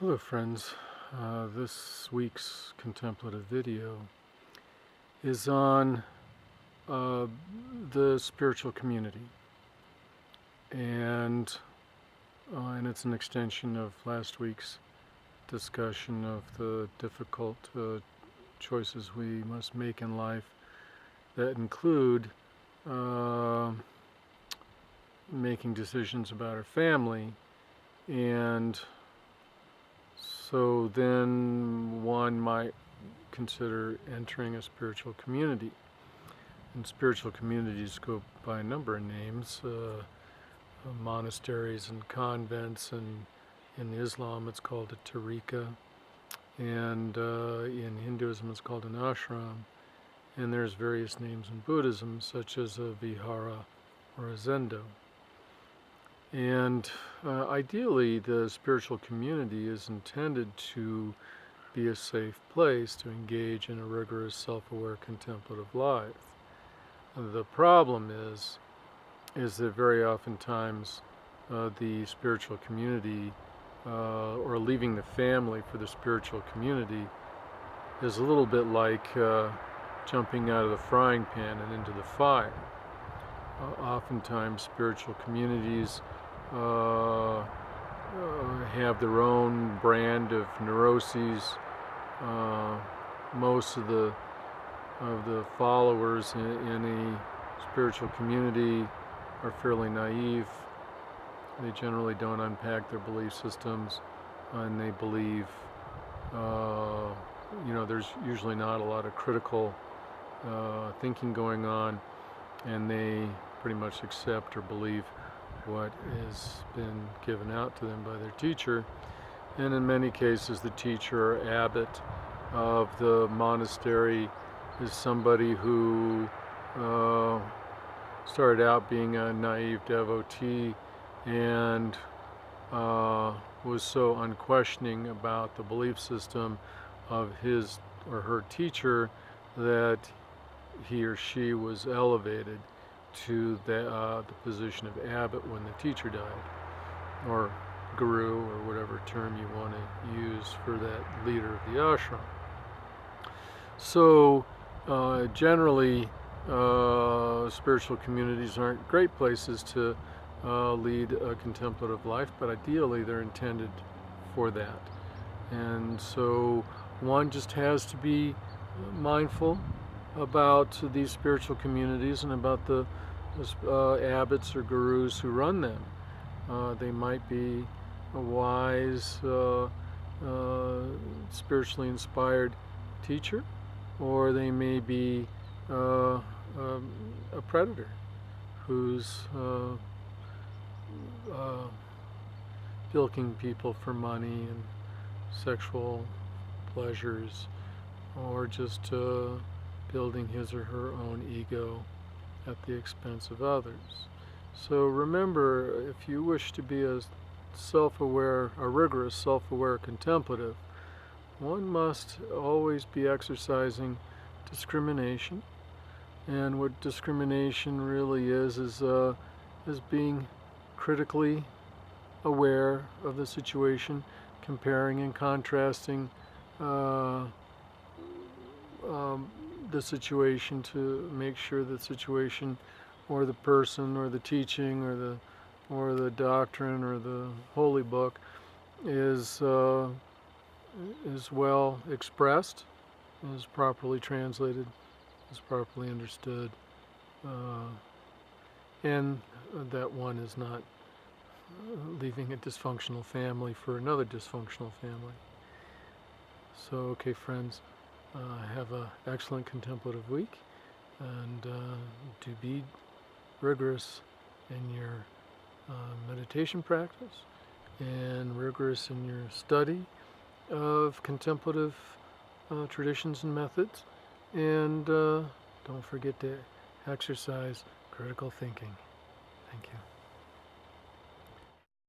Hello friends, this week's contemplative video is on the spiritual community, and it's an extension of last week's discussion of the difficult choices we must make in life that include making decisions about our family. And so then one might consider entering a spiritual community. And spiritual communities go by a number of names, monasteries and convents, and in Islam it's called a tarika, and in Hinduism it's called an ashram, and there's various names in Buddhism such as a vihara or a zendo. And ideally, the spiritual community is intended to be a safe place to engage in a rigorous, self-aware, contemplative life. The problem is that very oftentimes the spiritual community, or leaving the family for the spiritual community, is a little bit like jumping out of the frying pan and into the fire. Oftentimes, spiritual communities have their own brand of neuroses. Most of the followers in a spiritual community are fairly naive. They generally don't unpack their belief systems, and they believe, there's usually not a lot of critical thinking going on, and they pretty much accept or believe what has been given out to them by their teacher. And in many cases, the teacher or abbot of the monastery is somebody who started out being a naive devotee and was so unquestioning about the belief system of his or her teacher that he or she was elevated to the position of abbot when the teacher died, or guru, or whatever term you want to use for that leader of the ashram. So generally, spiritual communities aren't great places to lead a contemplative life, but ideally they're intended for that. And so one just has to be mindful about these spiritual communities and about the abbots or gurus who run them. They might be a wise, spiritually inspired teacher, or they may be a predator who's bilking people for money and sexual pleasures, or just building his or her own ego at the expense of others. So remember, if you wish to be a rigorous self-aware contemplative, one must always be exercising discrimination. And what discrimination really is being critically aware of the situation, comparing and contrasting the situation to make sure the situation or the person or the teaching or the doctrine or the holy book is well expressed, is properly translated, is properly understood, and that one is not leaving a dysfunctional family for another dysfunctional family. So, okay, friends, have an excellent contemplative week, and to be rigorous in your meditation practice and rigorous in your study of contemplative traditions and methods, and don't forget to exercise critical thinking. Thank you.